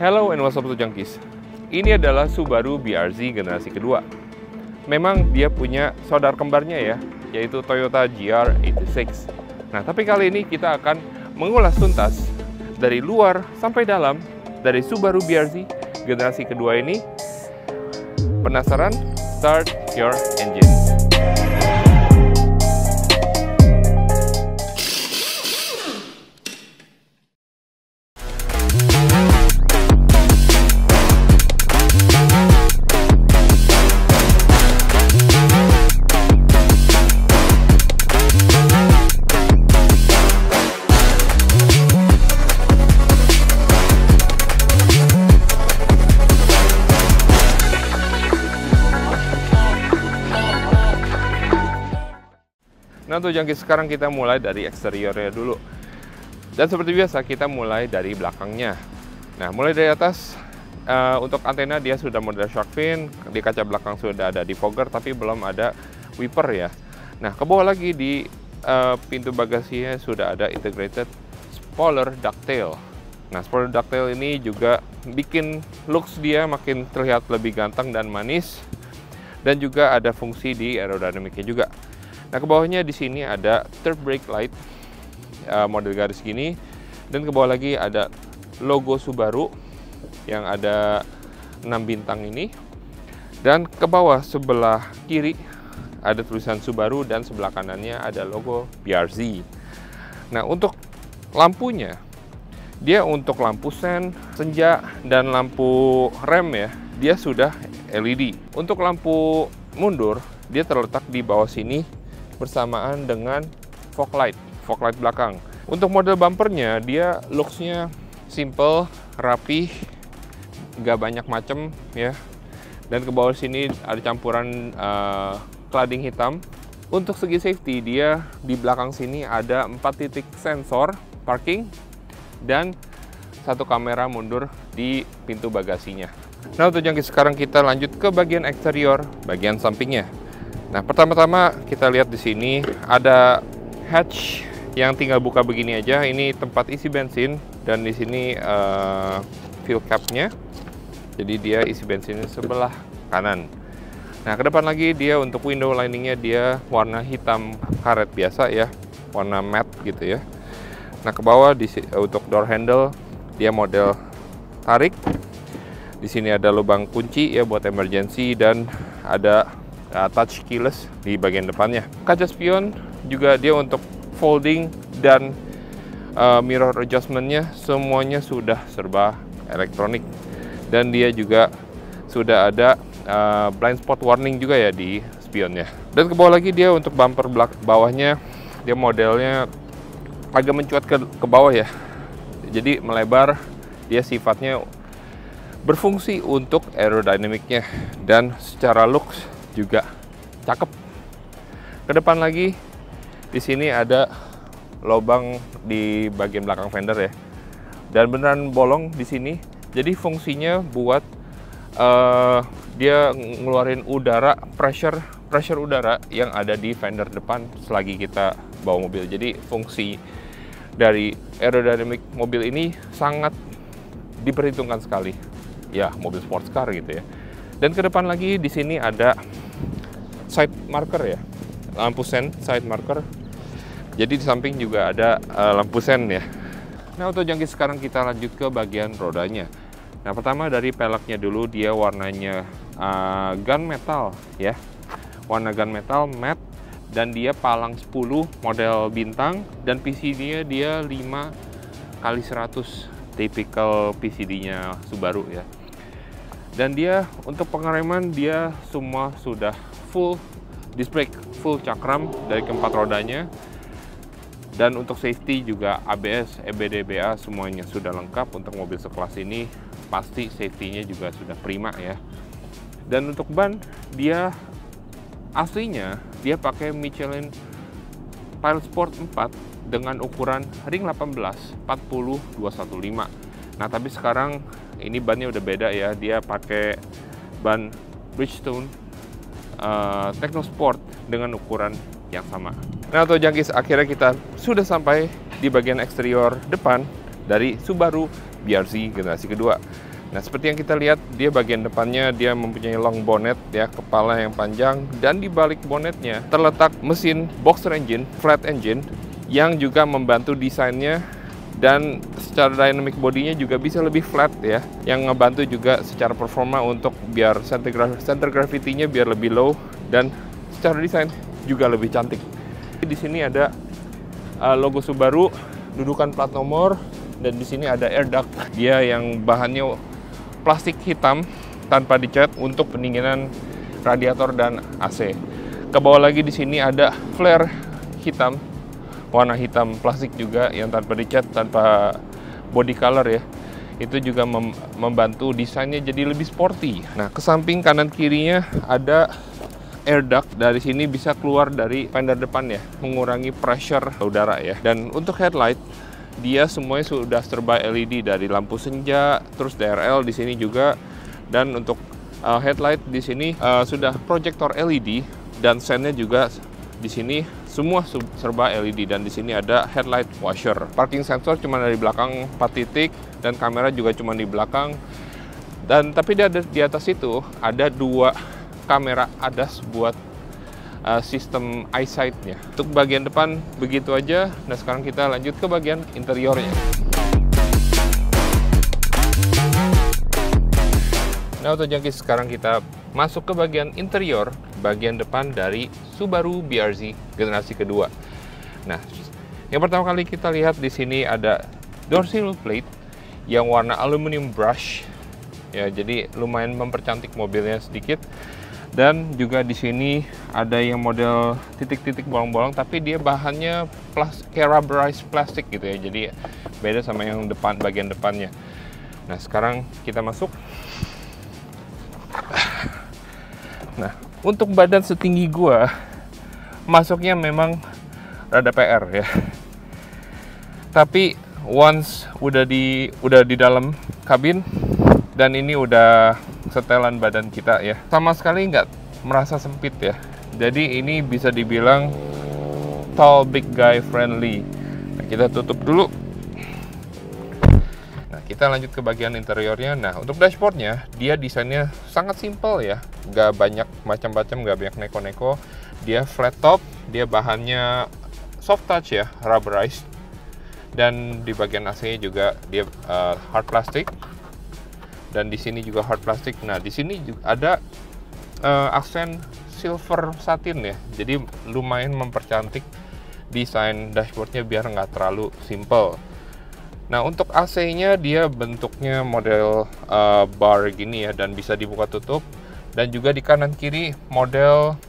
Hello and what's up to Junkies. Ini adalah Subaru BRZ generasi kedua. Memang dia punya saudara kembarnya ya, yaitu Toyota GR86. Nah, tapi kali ini kita akan mengulas tuntas dari luar sampai dalam dari Subaru BRZ generasi kedua ini. Penasaran? Start your engine. Nah, untuk Junkies, sekarang kita mulai dari eksteriornya dulu. Dan seperti biasa, kita mulai dari belakangnya. Nah, mulai dari atas, untuk antena dia sudah model shark fin, di kaca belakang sudah ada defogger, tapi belum ada wiper ya. Nah, ke bawah lagi di pintu bagasinya sudah ada integrated spoiler ducktail. Nah, spoiler ducktail ini juga bikin looks dia makin terlihat lebih ganteng dan manis. Dan juga ada fungsi di aerodinamiknya juga. Nah, ke bawahnya di sini ada third brake light model garis gini, dan ke bawah lagi ada logo Subaru yang ada 6 bintang ini, dan ke bawah sebelah kiri ada tulisan Subaru dan sebelah kanannya ada logo BRZ. Nah, untuk lampunya dia untuk lampu sen, senja, dan lampu rem ya, dia sudah LED. Untuk lampu mundur dia terletak di bawah sini bersamaan dengan fog light belakang. Untuk model bumpernya, dia looks-nya simple, rapi, nggak banyak macem ya. Dan ke bawah sini ada campuran cladding hitam. Untuk segi safety, dia di belakang sini ada 4 titik sensor parking dan 1 kamera mundur di pintu bagasinya. Nah, untuk Junkies, sekarang kita lanjut ke bagian eksterior, bagian sampingnya. Nah, pertama-tama kita lihat di sini ada hatch yang tinggal buka begini aja. Ini tempat isi bensin, dan di sini fuel cap-nya. Jadi dia isi bensinnya sebelah kanan. Nah, ke depan lagi dia untuk window lining-nya dia warna hitam karet biasa ya, warna matte gitu ya. Nah, ke bawah untuk door handle dia model tarik. Di sini ada lubang kunci ya buat emergency, dan ada touch keyless di bagian depannya. Kaca spion juga dia untuk folding dan mirror adjustment-nya semuanya sudah serba elektronik. Dan dia juga sudah ada blind spot warning juga ya di spionnya. Dan ke bawah lagi dia untuk bumper bawahnya dia modelnya agak mencuat ke bawah ya. Jadi melebar, dia sifatnya berfungsi untuk aerodinamiknya, dan secara looks juga cakep. Ke depan lagi di sini ada lubang di bagian belakang fender ya, dan beneran bolong di sini. Jadi fungsinya buat dia ngeluarin udara, pressure udara yang ada di fender depan selagi kita bawa mobil. Jadi fungsi dari aerodinamik mobil ini sangat diperhitungkan sekali ya, mobil sports car gitu ya. Dan ke depan lagi di sini ada side marker ya, lampu sen side marker. Jadi di samping juga ada lampu sen ya. Nah, untuk Junkies, sekarang kita lanjut ke bagian rodanya. Nah, pertama dari peleknya dulu, dia warnanya gunmetal ya, warna gunmetal matte, dan dia palang 10 model bintang, dan PCD-nya dia 5x100 typical PCD-nya Subaru ya. Dan dia untuk pengereman dia semua sudah full disc brake, full cakram dari keempat rodanya. Dan untuk safety juga ABS, EBD-BA semuanya sudah lengkap. Untuk mobil sekelas ini pasti safety-nya juga sudah prima ya. Dan untuk ban dia aslinya dia pakai Michelin Pilot Sport 4 dengan ukuran ring 18 40-215. Nah, tapi sekarang ini bannya udah beda ya. Dia pakai ban Bridgestone Technosport dengan ukuran yang sama. Nah, untuk Junkies, akhirnya kita sudah sampai di bagian eksterior depan dari Subaru BRZ generasi kedua. Nah, seperti yang kita lihat, dia bagian depannya dia mempunyai long bonnet ya, kepala yang panjang, dan di balik bonetnya terletak mesin boxer engine, flat engine, yang juga membantu desainnya, dan secara dynamic bodinya juga bisa lebih flat ya, yang ngebantu juga secara performa untuk biar center gravity-nya biar lebih low, dan secara desain juga lebih cantik. Di sini ada logo Subaru, dudukan plat nomor, dan di sini ada air duct. Dia yang bahannya plastik hitam tanpa dicat untuk pendinginan radiator dan AC. Ke bawah lagi di sini ada flare hitam, warna hitam plastik juga yang tanpa dicat, tanpa body color ya. Itu juga membantu desainnya jadi lebih sporty. Nah, ke samping kanan kirinya ada air duct. Dari sini bisa keluar dari fender depan ya, mengurangi pressure udara ya. Dan untuk headlight, dia semuanya sudah serba LED, dari lampu senja, terus DRL di sini juga, dan untuk headlight di sini sudah proyektor LED, dan sennya juga di sini semua serba LED, dan di sini ada headlight washer. Parking sensor cuma dari belakang 4 titik, dan kamera juga cuma di belakang. Dan tapi di atas itu ada 2 kamera ADAS buat sistem eyesight-nya. Untuk bagian depan begitu aja. Nah, sekarang kita lanjut ke bagian interiornya. Nah, Auto Junkies, sekarang kita masuk ke bagian interior, bagian depan dari Subaru BRZ generasi kedua. Nah, yang pertama kali kita lihat di sini ada door seal plate yang warna aluminium brush. Ya, jadi lumayan mempercantik mobilnya sedikit. Dan juga di sini ada yang model titik-titik bolong-bolong, tapi dia bahannya kayak rubberized plastik gitu ya. Jadi beda sama yang bagian depannya. Nah, sekarang kita masuk. Nah, untuk badan setinggi gua, masuknya memang rada PR ya. Tapi once udah di dalam kabin, dan ini udah setelan badan kita ya, sama sekali nggak merasa sempit ya. Jadi ini bisa dibilang tall big guy friendly. Nah, kita tutup dulu. Nah, kita lanjut ke bagian interiornya. Nah, untuk dashboardnya, dia desainnya sangat simple ya, nggak banyak macam-macam, nggak banyak neko-neko. Dia flat top, dia bahannya soft touch ya, rubberized, dan di bagian AC juga dia hard plastic. Dan di sini juga hard plastic. Nah, di sini juga ada aksen silver satin ya. Jadi lumayan mempercantik desain dashboardnya biar nggak terlalu simple. Nah, untuk AC-nya dia bentuknya model bar gini ya, dan bisa dibuka tutup. Dan juga di kanan kiri model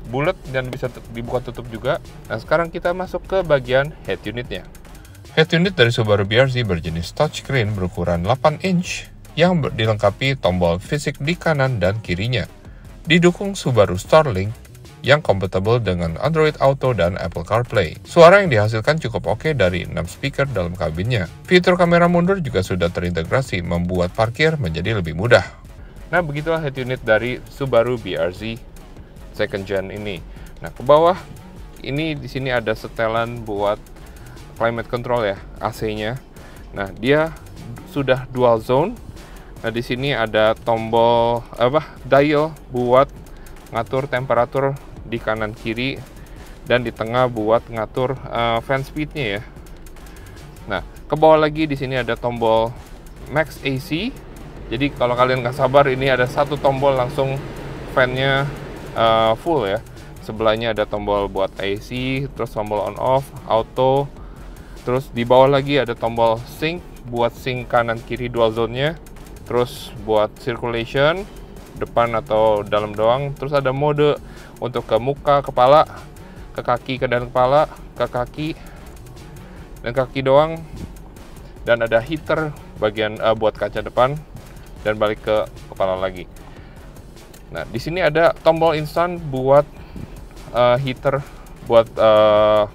bulat dan bisa dibuka tutup juga. Nah, sekarang kita masuk ke bagian head unitnya. Head unit dari Subaru BRZ berjenis touchscreen berukuran 8 inch yang dilengkapi tombol fisik di kanan dan kirinya. Didukung Subaru Starlink yang kompatibel dengan Android Auto dan Apple CarPlay. Suara yang dihasilkan cukup oke dari 6 speaker dalam kabinnya. Fitur kamera mundur juga sudah terintegrasi, membuat parkir menjadi lebih mudah. Nah, begitulah head unit dari Subaru BRZ second gen ini. Nah, ke bawah ini di sini ada setelan buat climate control ya, AC-nya. Nah, dia sudah dual zone. Nah, di sini ada tombol dial buat ngatur temperatur di kanan kiri, dan di tengah buat ngatur fan speed-nya ya. Nah, ke bawah lagi di sini ada tombol max AC. Jadi kalau kalian nggak sabar, ini ada satu tombol langsung fan-nya full ya. Sebelahnya ada tombol buat AC, terus tombol on off, auto. Terus di bawah lagi ada tombol sync buat sync kanan kiri dual zone-nya. Terus buat circulation depan atau dalam doang. Terus ada mode untuk ke muka, kepala, ke kaki, ke dalam kepala, ke kaki, dan kaki doang. Dan ada heater bagian buat kaca depan, dan balik ke kepala lagi. Nah, di sini ada tombol instan buat heater buat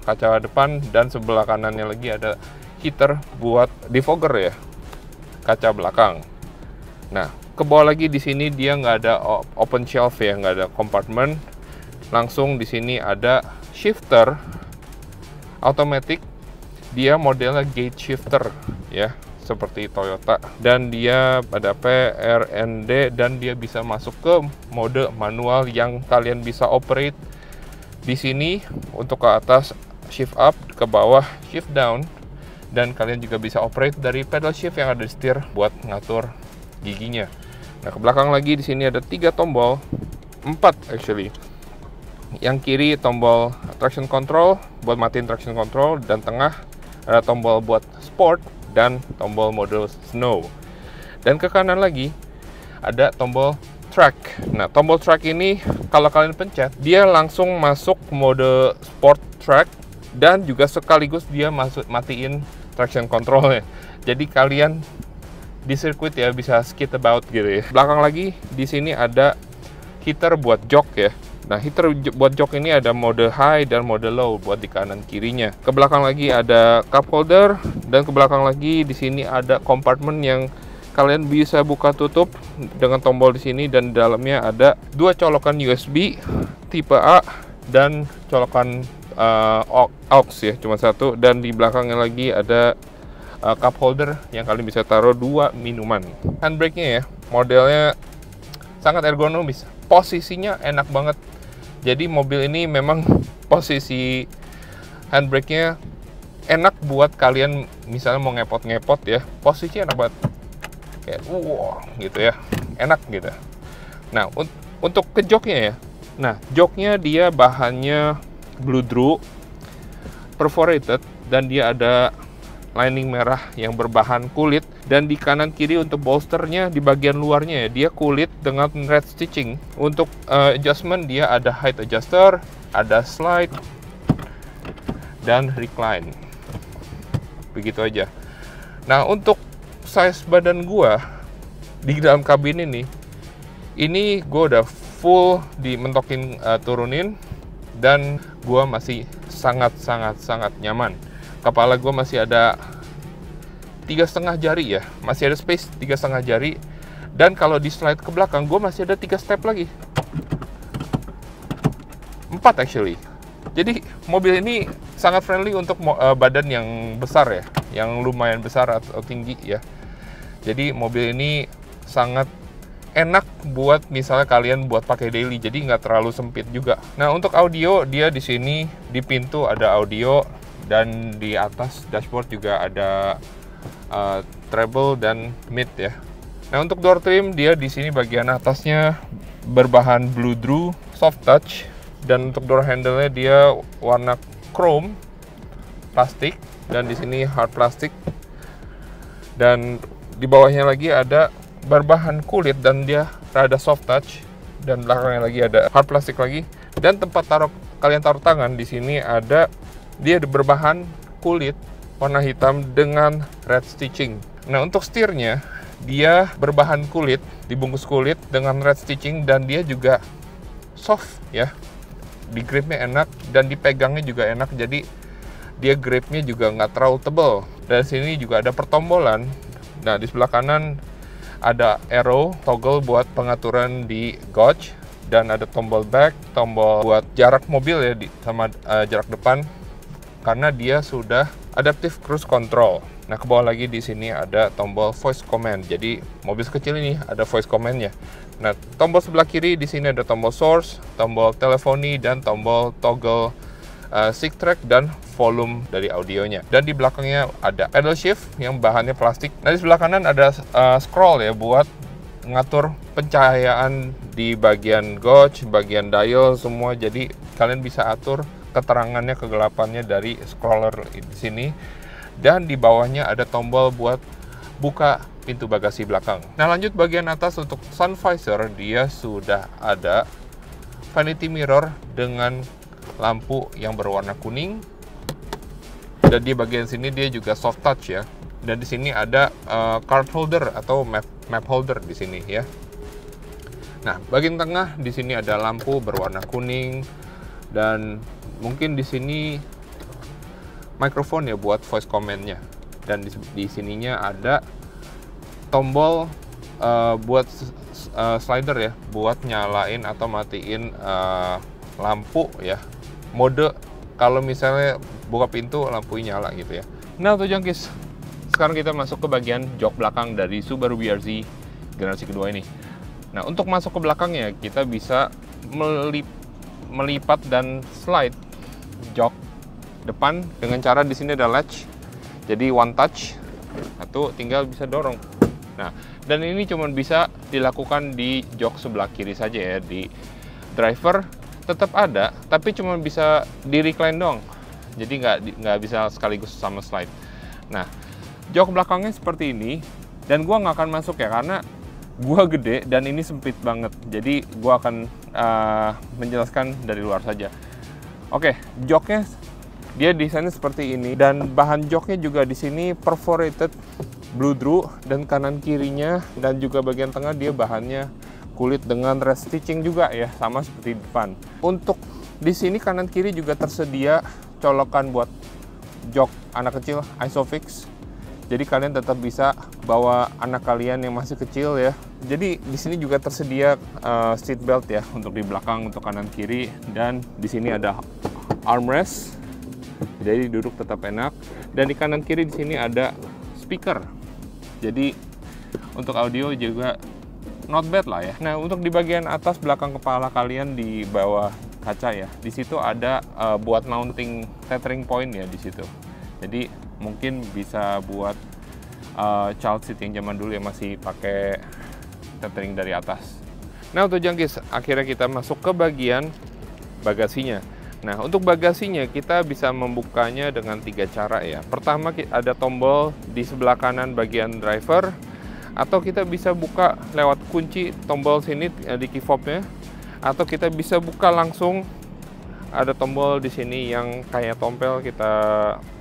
kaca depan, dan sebelah kanannya lagi ada heater buat defogger ya, kaca belakang. Nah, ke bawah lagi di sini dia nggak ada open shelf ya, nggak ada compartment. Langsung di sini ada shifter automatic. Dia modelnya gate shifter ya, seperti Toyota, dan dia ada PRND, dan dia bisa masuk ke mode manual yang kalian bisa operate di sini. Untuk ke atas shift up, ke bawah shift down, dan kalian juga bisa operate dari pedal shift yang ada di setir buat ngatur giginya. Nah, ke belakang lagi di sini ada 3 tombol, 4 actually. Yang kiri tombol traction control buat matiin traction control, dan tengah ada tombol buat sport dan tombol mode snow. Dan ke kanan lagi ada tombol track. Nah, tombol track ini kalau kalian pencet, dia langsung masuk mode sport track, dan juga sekaligus dia matiin traction controlnya. Jadi kalian di sirkuit ya bisa skid about gitu ya. Belakang lagi di sini ada heater buat jok ya. Nah, heater buat jok ini ada mode high dan mode low buat di kanan kirinya. Ke belakang lagi ada cup holder, dan ke belakang lagi di sini ada kompartemen yang kalian bisa buka tutup dengan tombol di sini, dan di dalamnya ada 2 colokan USB tipe A dan colokan aux ya, cuma 1. Dan di belakangnya lagi ada cup holder yang kalian bisa taruh 2 minuman. Handbrake-nya ya, modelnya sangat ergonomis, posisinya enak banget. Jadi mobil ini memang posisi handbrake-nya enak buat kalian misalnya mau ngepot-ngepot ya, posisinya enak banget, kayak wow gitu ya, enak gitu. Nah, untuk ke joknya ya, nah joknya dia bahannya Bludru perforated, dan dia ada lining merah yang berbahan kulit, dan di kanan kiri untuk bolsternya di bagian luarnya ya, dia kulit dengan red stitching. Untuk adjustment dia ada height adjuster, ada slide, dan recline. Begitu aja. Nah, untuk size badan gua di dalam kabin ini gua udah full dimentokin turunin, dan gua masih sangat nyaman. Kepala gue masih ada 3,5 jari ya, masih ada space 3,5 jari. Dan kalau di slide ke belakang, gue masih ada 3 step lagi, 4 actually. Jadi mobil ini sangat friendly untuk badan yang besar ya, yang lumayan besar atau tinggi ya. Jadi mobil ini sangat enak buat misalnya kalian buat pakai daily, jadi nggak terlalu sempit juga. Nah, untuk audio, dia di sini di pintu ada audio, dan di atas dashboard juga ada treble dan mid ya. Nah, untuk door trim, dia di sini bagian atasnya berbahan Bludru soft touch, dan untuk door handle-nya dia warna chrome plastik, dan di sini hard plastik. Dan di bawahnya lagi ada berbahan kulit, dan dia rada soft touch, dan belakangnya lagi ada hard plastik lagi. Dan tempat kalian taruh tangan di sini ada, dia berbahan kulit warna hitam dengan red stitching. Nah, untuk setirnya dia berbahan kulit, dibungkus kulit dengan red stitching, dan dia juga soft ya. Di gripnya enak, dan dipegangnya juga enak, jadi dia gripnya juga nggak terlalu tebal. Dan sini juga ada pertombolan. Nah, di sebelah kanan ada arrow toggle buat pengaturan di gauge, dan ada tombol back, tombol buat jarak mobil ya sama jarak depan, karena dia sudah adaptive cruise control. Nah, ke bawah lagi di sini ada tombol voice command. Jadi mobil sekecil ini ada voice command-nya. Nah, tombol sebelah kiri di sini ada tombol source, tombol teleponi, dan tombol toggle sync track dan volume dari audionya. Dan di belakangnya ada pedal shift yang bahannya plastik. Nah, di sebelah kanan ada scroll ya buat ngatur pencahayaan di bagian gauge, bagian dial semua. Jadi kalian bisa atur keterangannya, kegelapannya dari scroller di sini. Dan di bawahnya ada tombol buat buka pintu bagasi belakang. Nah, lanjut bagian atas untuk sun visor, dia sudah ada vanity mirror dengan lampu yang berwarna kuning. Dan di bagian sini dia juga soft touch ya. Dan di sini ada card holder atau map holder di sini ya. Nah, bagian tengah di sini ada lampu berwarna kuning, dan mungkin di sini mikrofon ya buat voice command-nya. Dan di sininya ada tombol buat slider ya, buat nyalain atau matiin lampu ya. Mode kalau misalnya buka pintu lampunya nyala gitu ya. Nah, tuh jangkis, sekarang kita masuk ke bagian jok belakang dari Subaru BRZ generasi kedua ini. Nah, untuk masuk ke belakangnya, kita bisa melipat dan slide jok depan dengan cara di sini ada latch. Jadi one touch, atau tinggal bisa dorong. Nah, dan ini cuma bisa dilakukan di jok sebelah kiri saja ya. Di driver tetap ada, tapi cuma bisa di recline dong. Jadi nggak bisa sekaligus sama slide. Nah, jok belakangnya seperti ini, dan gua nggak akan masuk ya karena gua gede dan ini sempit banget. Jadi gua akan menjelaskan dari luar saja. Oke, joknya dia desainnya seperti ini, dan bahan joknya juga di sini perforated bludru, dan kanan kirinya dan juga bagian tengah dia bahannya kulit dengan rest stitching juga ya, sama seperti depan. Untuk di sini kanan kiri juga tersedia colokan buat jok anak kecil Isofix. Jadi kalian tetap bisa bawa anak kalian yang masih kecil ya. Jadi di sini juga tersedia seat belt ya untuk di belakang untuk kanan kiri, dan di sini ada armrest. Jadi duduk tetap enak, dan di kanan kiri di sini ada speaker. Jadi untuk audio juga not bad lah ya. Nah, untuk di bagian atas belakang kepala kalian di bawah kaca ya, di situ ada buat mounting tethering point ya di situ. Jadi mungkin bisa buat child seat yang zaman dulu yang masih pakai tethering dari atas. Nah, untuk jangkis, akhirnya kita masuk ke bagian bagasinya. Nah, untuk bagasinya kita bisa membukanya dengan 3 cara ya. Pertama, ada tombol di sebelah kanan bagian driver, atau kita bisa buka lewat kunci tombol sini di key fobnya, atau kita bisa buka langsung, ada tombol di sini yang kayak tompel, kita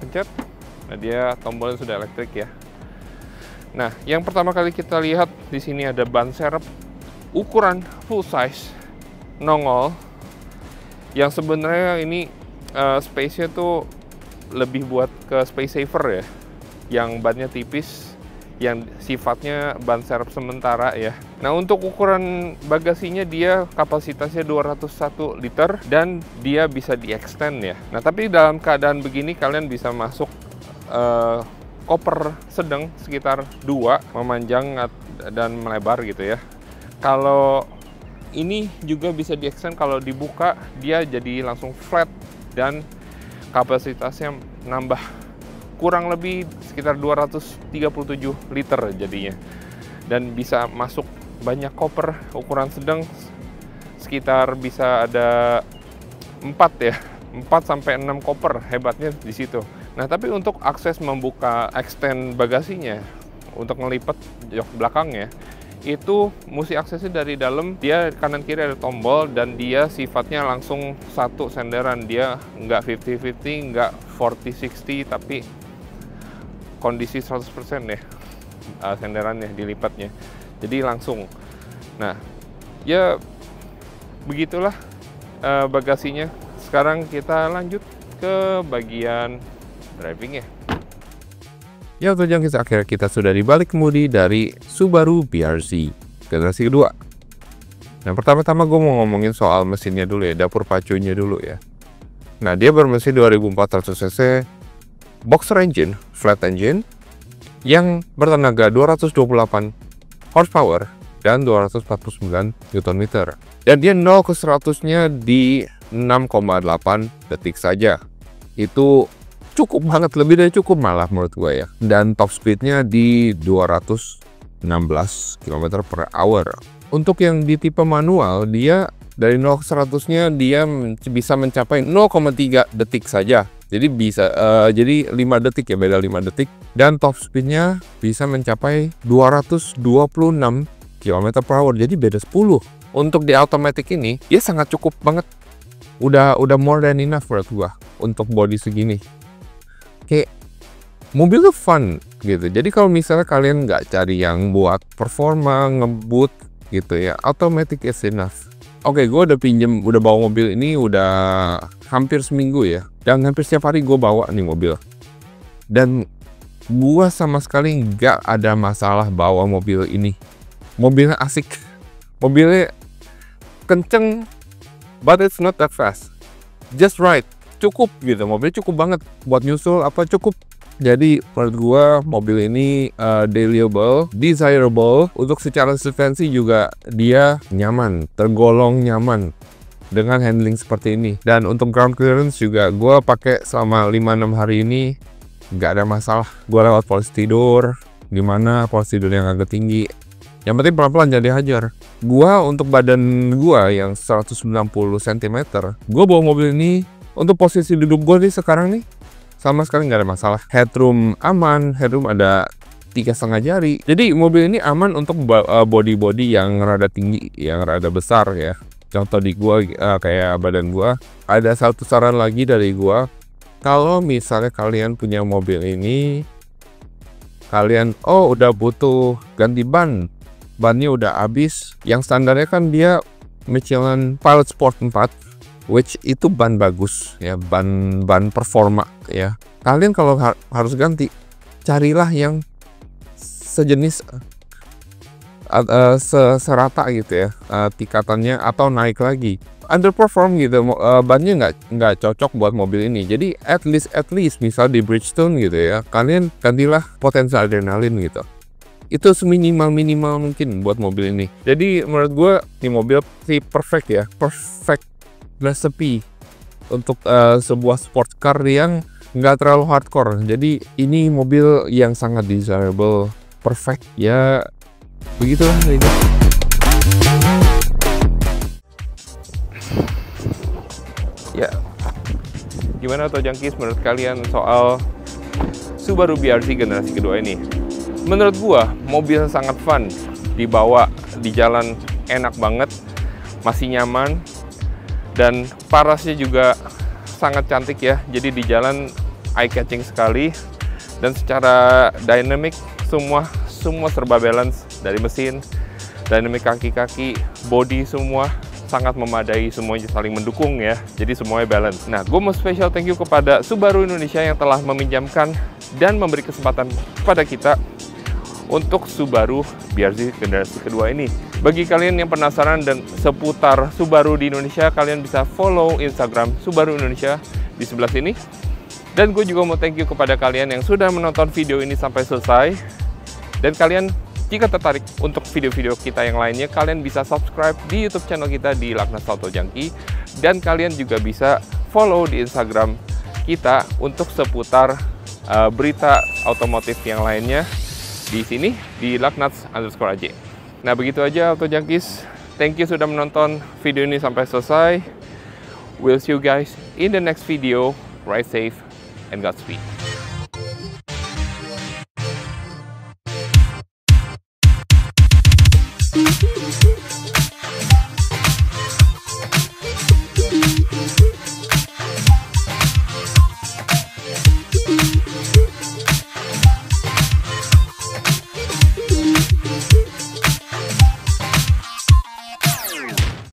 pencet. Nah, dia tombolnya sudah elektrik ya. Nah, yang pertama kali kita lihat di sini ada ban serep ukuran full size nongol, yang sebenarnya ini space-nya tuh lebih buat ke space saver ya, yang bannya tipis, yang sifatnya ban serep sementara ya. Nah, untuk ukuran bagasinya dia kapasitasnya 201 liter dan dia bisa di-extend ya. Nah, tapi dalam keadaan begini kalian bisa masuk koper sedang sekitar 2, memanjang dan melebar gitu ya. Kalau ini juga bisa di-extend, kalau dibuka dia jadi langsung flat dan kapasitasnya nambah kurang lebih sekitar 237 liter jadinya, dan bisa masuk banyak koper. Ukuran sedang sekitar bisa ada 4 ya, 4 sampai 6 koper, hebatnya di situ. Nah, tapi untuk akses membuka extend bagasinya untuk ngelipat jok belakangnya itu mesti aksesnya dari dalam. Dia kanan kiri ada tombol, dan dia sifatnya langsung satu senderan, dia nggak 50-50, nggak 40-60, tapi kondisi 100% ya senderannya dilipatnya, jadi langsung. Nah, ya begitulah bagasinya. Sekarang kita lanjut ke bagian driving ya. Ya, untuk jangkis, akhirnya kita sudah di balik kemudi dari Subaru BRZ generasi kedua. Nah, pertama-tama gue mau ngomongin soal mesinnya dulu ya, dapur pacunya dulu ya. Nah, dia bermesin 2400 cc boxer engine, flat engine, yang bertenaga 228 horsepower dan 249 Nm. Dan dia 0 ke 100-nya di 6,8 detik saja. Itu cukup banget, lebih dari cukup malah menurut gue ya. Dan top speednya di 216 km/h. Untuk yang di tipe manual, dia dari 0 ke 100-nya dia bisa mencapai 0,3 detik saja. Jadi bisa jadi 5 detik ya, beda 5 detik. Dan top speednya bisa mencapai 226 km/h, jadi beda 10. Untuk di automatic ini dia sangat cukup banget. Udah more than enough menurut gua untuk body segini. Kayak mobil tuh fun gitu. Jadi kalau misalnya kalian nggak cari yang buat performa, ngebut gitu ya, automatic is enough. Oke, gue udah bawa mobil ini udah hampir seminggu ya. Dan hampir setiap hari gue bawa nih mobil. Dan gue sama sekali nggak ada masalah bawa mobil ini. Mobilnya asik. Mobilnya kenceng, but it's not that fast. Just right. Cukup gitu, mobilnya cukup banget. Buat nyusul apa cukup. Jadi menurut gua mobil ini desirable. Untuk secara suspensi juga dia nyaman, tergolong nyaman dengan handling seperti ini. Dan untuk ground clearance juga gua pakai selama 5-6 hari ini nggak ada masalah. Gua lewat polisi tidur, gimana polisi tidur yang agak tinggi. Yang penting pelan-pelan jadi hajar. Gua untuk badan gua yang 190 cm, gua bawa mobil ini untuk posisi duduk gua nih sekarang nih sama sekali nggak ada masalah. Headroom aman, headroom ada 3,5 jari. Jadi mobil ini aman untuk body yang rada tinggi, yang rada besar ya. Contoh di gua kayak badan gua. Ada satu saran lagi dari gua, kalau misalnya kalian punya mobil ini, kalian udah butuh ganti bannya udah habis. Yang standarnya kan dia Michelin Pilot Sport 4, which itu ban bagus ya, ban performa ya. Kalian kalau harus ganti, carilah yang sejenis serata gitu ya, tingkatannya, atau naik lagi. Underperform gitu, bannya nggak cocok buat mobil ini. Jadi at least misal di Bridgestone gitu ya, kalian gantilah potensial adrenalin gitu. Itu seminimal mungkin buat mobil ini. Jadi menurut gue ini mobil perfect ya, perfect recipe untuk sebuah sport car yang nggak terlalu hardcore. Jadi ini mobil yang sangat desirable, perfect ya, begitulah ini. Ya, gimana Auto Junkies menurut kalian soal Subaru BRZ generasi kedua ini? Menurut gua mobil sangat fun, dibawa di jalan enak banget, masih nyaman, dan parasnya juga sangat cantik ya. Jadi di jalan eye catching sekali, dan secara dynamic semua serba balance, dari mesin, dynamic kaki-kaki, body semua sangat memadai, semuanya saling mendukung ya. Jadi semuanya balance. Nah, gue mau special thank you kepada Subaru Indonesia yang telah meminjamkan dan memberi kesempatan kepada kita untuk Subaru BRZ generasi kedua ini. Bagi kalian yang penasaran dan seputar Subaru di Indonesia, kalian bisa follow Instagram Subaru Indonesia di sebelah sini. Dan gue juga mau thank you kepada kalian yang sudah menonton video ini sampai selesai. Dan kalian jika tertarik untuk video-video kita yang lainnya, kalian bisa subscribe di YouTube channel kita di Laknas Auto Junkie. Dan kalian juga bisa follow di Instagram kita untuk seputar berita otomotif yang lainnya di sini di Laknats_AJ. Nah, begitu aja Auto Junkies. Thank you sudah menonton video ini sampai selesai. We'll see you guys in the next video. Ride safe and Godspeed.